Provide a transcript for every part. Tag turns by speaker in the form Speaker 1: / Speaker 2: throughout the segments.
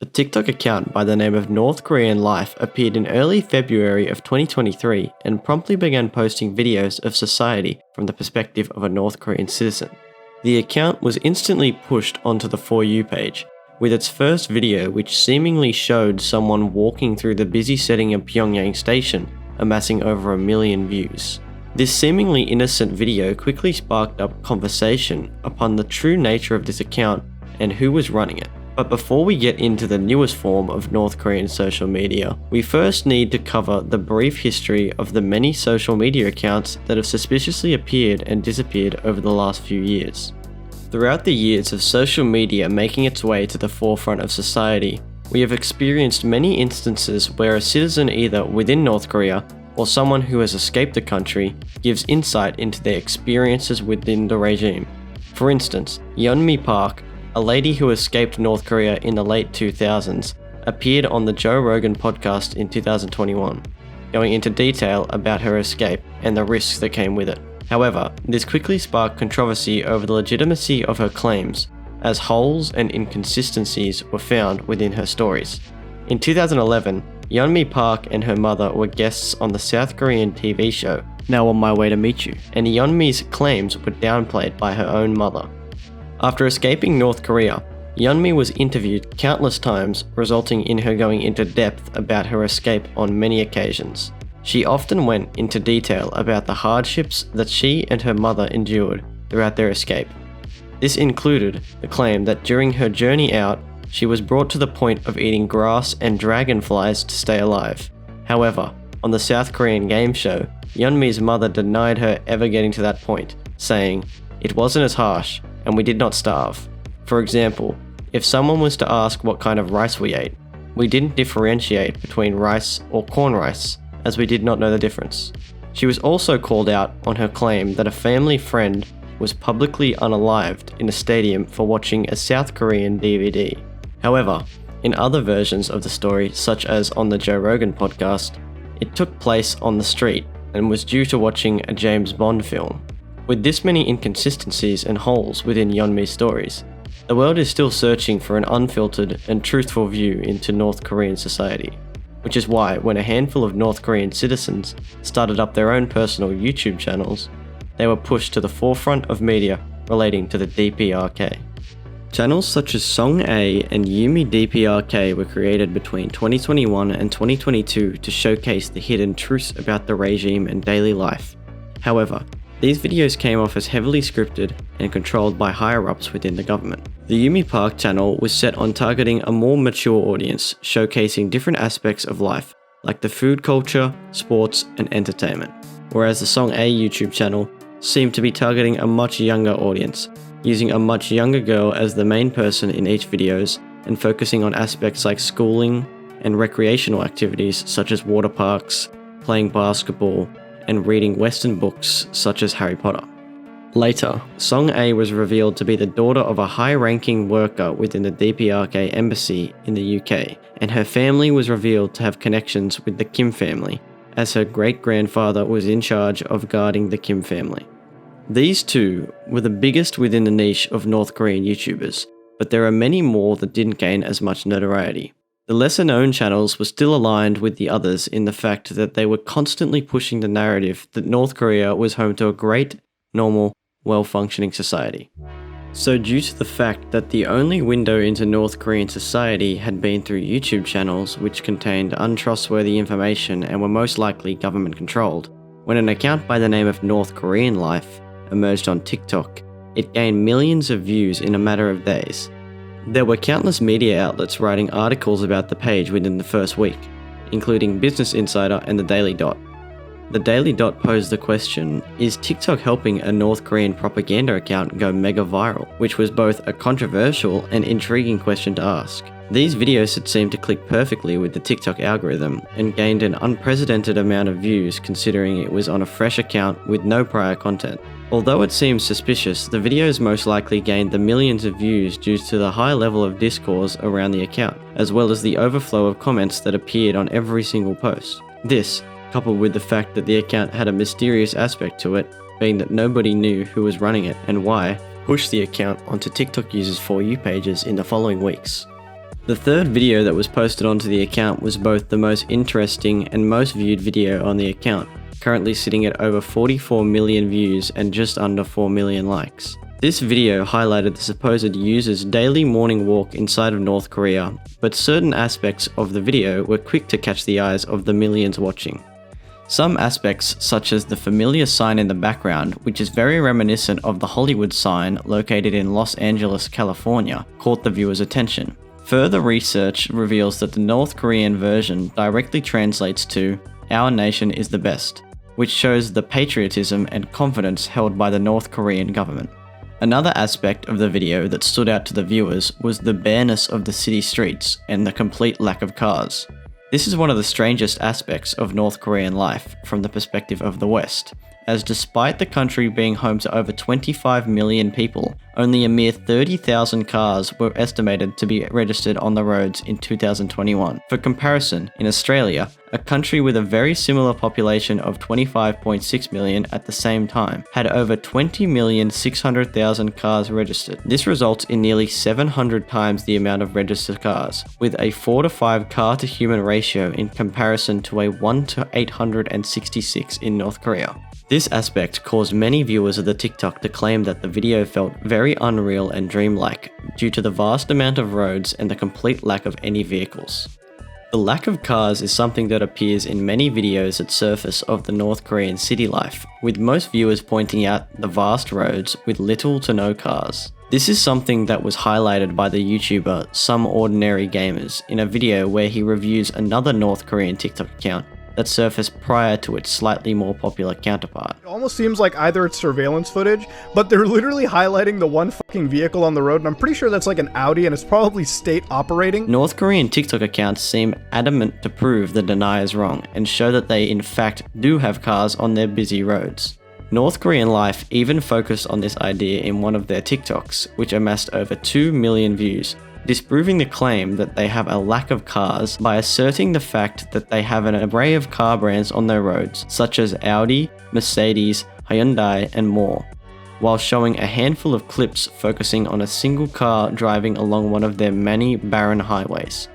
Speaker 1: A TikTok account by the name of North Korean Life appeared in early February of 2023 and promptly began posting videos of society from the perspective of a North Korean citizen. The account was instantly pushed onto the For You page, with its first video which seemingly showed someone walking through the busy setting of Pyongyang Station, amassing over 1 million views. This seemingly innocent video quickly sparked up conversation upon the true nature of this account and who was running it. But before we get into the newest form of North Korean social media, we first need to cover the brief history of the many social media accounts that have suspiciously appeared and disappeared over the last few years. Throughout the years of social media making its way to the forefront of society, we have experienced many instances where a citizen either within North Korea or someone who has escaped the country gives insight into their experiences within the regime. For instance, Yeonmi Park, a lady who escaped North Korea in the late 2000s, appeared on the Joe Rogan podcast in 2021, going into detail about her escape and the risks that came with it. However, this quickly sparked controversy over the legitimacy of her claims, as holes and inconsistencies were found within her stories. In 2011, Yeonmi Park and her mother were guests on the South Korean TV show Now On My Way to Meet You, and Yeonmi's claims were downplayed by her own mother. After escaping North Korea, Yeonmi was interviewed countless times, resulting in her going into depth about her escape on many occasions. She often went into detail about the hardships that she and her mother endured throughout their escape. This included the claim that during her journey out, she was brought to the point of eating grass and dragonflies to stay alive. However, on the South Korean game show, Yeonmi's mother denied her ever getting to that point, saying, "It wasn't as harsh, and we did not starve." For example, if someone was to ask what kind of rice we ate, we didn't differentiate between rice or corn rice, as we did not know the difference. She was also called out on her claim that a family friend was publicly unalived in a stadium for watching a South Korean DVD. However, in other versions of the story, such as on the Joe Rogan podcast, it took place on the street and was due to watching a James Bond film. With this many inconsistencies and holes within Yeonmi's stories, the world is still searching for an unfiltered and truthful view into North Korean society, which is why when a handful of North Korean citizens started up their own personal YouTube channels, they were pushed to the forefront of media relating to the DPRK. Channels such as SomeOrdinaryGamers and Yumi DPRK were created between 2021 and 2022 to showcase the hidden truths about the regime and daily life. However, these videos came off as heavily scripted and controlled by higher-ups within the government. The Yumi Park channel was set on targeting a more mature audience, showcasing different aspects of life, like the food culture, sports, and entertainment. Whereas the SomeOrdinaryGamers YouTube channel seemed to be targeting a much younger audience, using a much younger girl as the main person in each videos and focusing on aspects like schooling and recreational activities such as water parks, playing basketball, and reading Western books such as Harry Potter. Later, Song A was revealed to be the daughter of a high-ranking worker within the DPRK embassy in the UK, and her family was revealed to have connections with the Kim family, as her great-grandfather was in charge of guarding the Kim family. These two were the biggest within the niche of North Korean YouTubers, but there are many more that didn't gain as much notoriety. The lesser-known channels were still aligned with the others in the fact that they were constantly pushing the narrative that North Korea was home to a great, normal, well-functioning society. So due to the fact that the only window into North Korean society had been through YouTube channels which contained untrustworthy information and were most likely government-controlled, when an account by the name of North Korean Life emerged on TikTok, it gained millions of views in a matter of days. There were countless media outlets writing articles about the page within the first week, including Business Insider and The Daily Dot. The Daily Dot posed the question, is TikTok helping a North Korean propaganda account go mega viral? Which was both a controversial and intriguing question to ask. These videos had seemed to click perfectly with the TikTok algorithm and gained an unprecedented amount of views considering it was on a fresh account with no prior content. Although it seems suspicious, the videos most likely gained the millions of views due to the high level of discourse around the account, as well as the overflow of comments that appeared on every single post. This, coupled with the fact that the account had a mysterious aspect to it, being that nobody knew who was running it and why, pushed the account onto TikTok users' For You pages in the following weeks. The third video that was posted onto the account was both the most interesting and most viewed video on the account, currently sitting at over 44 million views and just under 4 million likes. This video highlighted the supposed user's daily morning walk inside of North Korea, but certain aspects of the video were quick to catch the eyes of the millions watching. Some aspects, such as the familiar sign in the background, which is very reminiscent of the Hollywood sign located in Los Angeles, California, caught the viewer's attention. Further research reveals that the North Korean version directly translates to "Our nation is the best," which shows the patriotism and confidence held by the North Korean government. Another aspect of the video that stood out to the viewers was the bareness of the city streets and the complete lack of cars. This is one of the strangest aspects of North Korean life from the perspective of the West, as despite the country being home to over 25 million people, only a mere 30,000 cars were estimated to be registered on the roads in 2021. For comparison, in Australia, a country with a very similar population of 25.6 million at the same time, had over 20,600,000 cars registered. This results in nearly 700 times the amount of registered cars, with a 4 to 5 car to human ratio in comparison to a 1 to 866 in North Korea. This aspect caused many viewers of the TikTok to claim that the video felt very unreal and dreamlike due to the vast amount of roads and the complete lack of any vehicles. The lack of cars is something that appears in many videos that surface of the North Korean city life, with most viewers pointing out the vast roads with little to no cars. This is something that was highlighted by the YouTuber SomeOrdinaryGamers in a video where he reviews another North Korean TikTok account that surfaced prior to its slightly more popular counterpart.
Speaker 2: It almost seems like either it's surveillance footage, but they're literally highlighting the one fucking vehicle on the road, and I'm pretty sure that's like an Audi, and it's probably state operating.
Speaker 1: North Korean TikTok accounts seem adamant to prove the deniers wrong, and show that they in fact do have cars on their busy roads. North Korean Life even focused on this idea in one of their TikToks, which amassed over 2 million views, disproving the claim that they have a lack of cars by asserting the fact that they have an array of car brands on their roads, such as Audi, Mercedes, Hyundai, and more, while showing a handful of clips focusing on a single car driving along one of their many barren highways.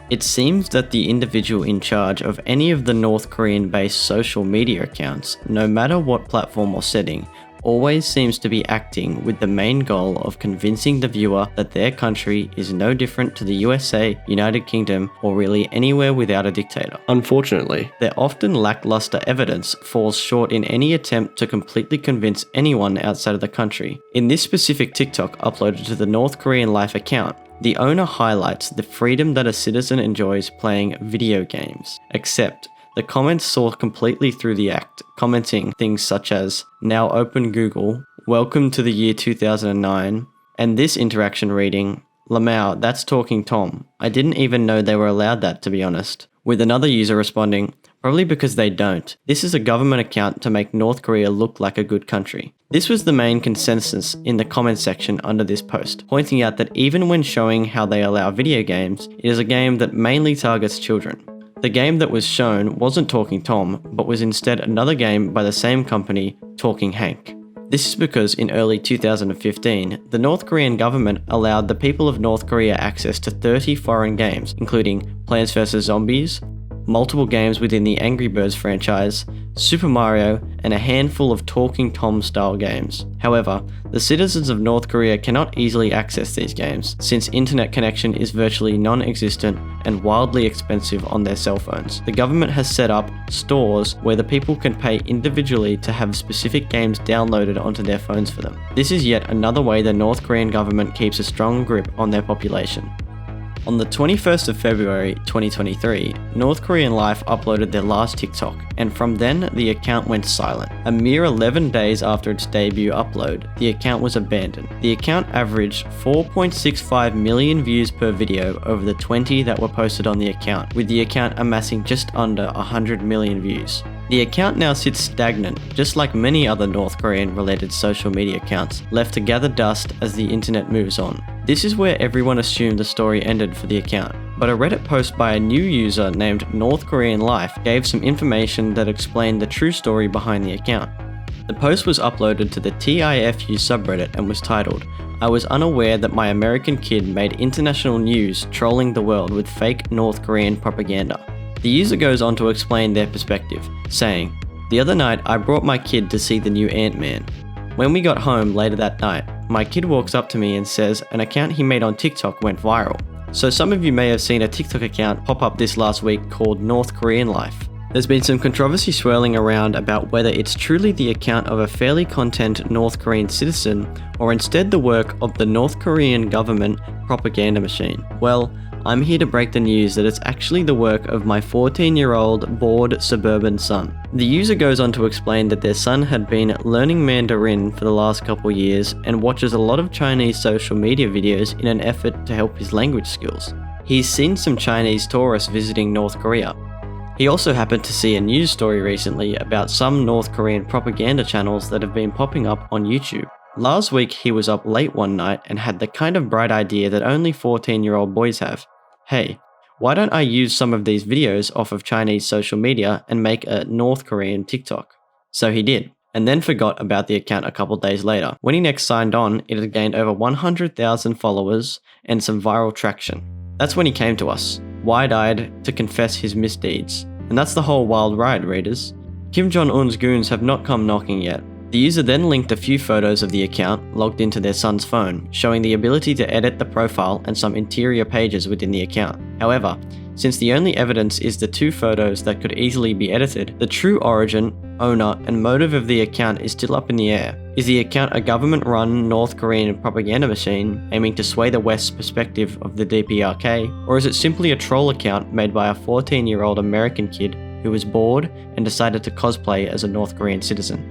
Speaker 1: It seems that the individual in charge of any of the North Korean-based social media accounts, no matter what platform or setting, always seems to be acting with the main goal of convincing the viewer that their country is no different to the USA, United Kingdom, or really anywhere without a dictator. Unfortunately, their often lackluster evidence falls short in any attempt to completely convince anyone outside of the country. In this specific TikTok uploaded to the North Korean Life account, the owner highlights the freedom that a citizen enjoys playing video games, except the comments saw completely through the act, commenting things such as, "Now open Google," "Welcome to the year 2009, and this interaction reading, "Lamau, that's Talking Tom. I didn't even know they were allowed that, to be honest," with another user responding, "Probably because they don't. This is a government account to make North Korea look like a good country." This was the main consensus in the comment section under this post, pointing out that even when showing how they allow video games, it is a game that mainly targets children. The game that was shown wasn't Talking Tom, but was instead another game by the same company, Talking Hank. This is because in early 2015, the North Korean government allowed the people of North Korea access to 30 foreign games, including Plants vs. Zombies, multiple games within the Angry Birds franchise, Super Mario, and a handful of Talking Tom style games. However, the citizens of North Korea cannot easily access these games, since internet connection is virtually non-existent and wildly expensive on their cell phones. The government has set up stores where the people can pay individually to have specific games downloaded onto their phones for them. This is yet another way the North Korean government keeps a strong grip on their population. On the 21st of February 2023, North Korean Life uploaded their last TikTok, and from then the account went silent. A mere 11 days after its debut upload, the account was abandoned. The account averaged 4.65 million views per video over the 20 that were posted on the account, with the account amassing just under 100 million views. The account now sits stagnant, just like many other North Korean related social media accounts, left to gather dust as the internet moves on. This is where everyone assumed the story ended for the account, but a Reddit post by a new user named North Korean Life gave some information that explained the true story behind the account. The post was uploaded to the TIFU subreddit and was titled, "I was unaware that my American kid made international news trolling the world with fake North Korean propaganda." The user goes on to explain their perspective, saying, "The other night I brought my kid to see the new Ant-Man. When we got home later that night, my kid walks up to me and says an account he made on TikTok went viral. So some of you may have seen a TikTok account pop up this last week called North Korean Life. There's been some controversy swirling around about whether it's truly the account of a fairly content North Korean citizen or instead the work of the North Korean government propaganda machine. Well, I'm here to break the news that it's actually the work of my 14-year-old bored suburban son." The user goes on to explain that their son had been learning Mandarin for the last couple years and watches a lot of Chinese social media videos in an effort to help his language skills. He's seen some Chinese tourists visiting North Korea. He also happened to see a news story recently about some North Korean propaganda channels that have been popping up on YouTube. Last week he was up late one night and had the kind of bright idea that only 14-year-old boys have. Hey, why don't I use some of these videos off of Chinese social media and make a North Korean TikTok? So he did, and then forgot about the account a couple days later. When he next signed on, it had gained over 100,000 followers and some viral traction. That's when he came to us, wide-eyed, to confess his misdeeds. And that's the whole wild ride, readers. Kim Jong-un's goons have not come knocking yet. The user then linked a few photos of the account logged into their son's phone, showing the ability to edit the profile and some interior pages within the account. However, since the only evidence is the 2 photos that could easily be edited, the true origin, owner, and motive of the account is still up in the air. Is the account a government-run North Korean propaganda machine aiming to sway the West's perspective of the DPRK, or is it simply a troll account made by a 14-year-old American kid who was bored and decided to cosplay as a North Korean citizen?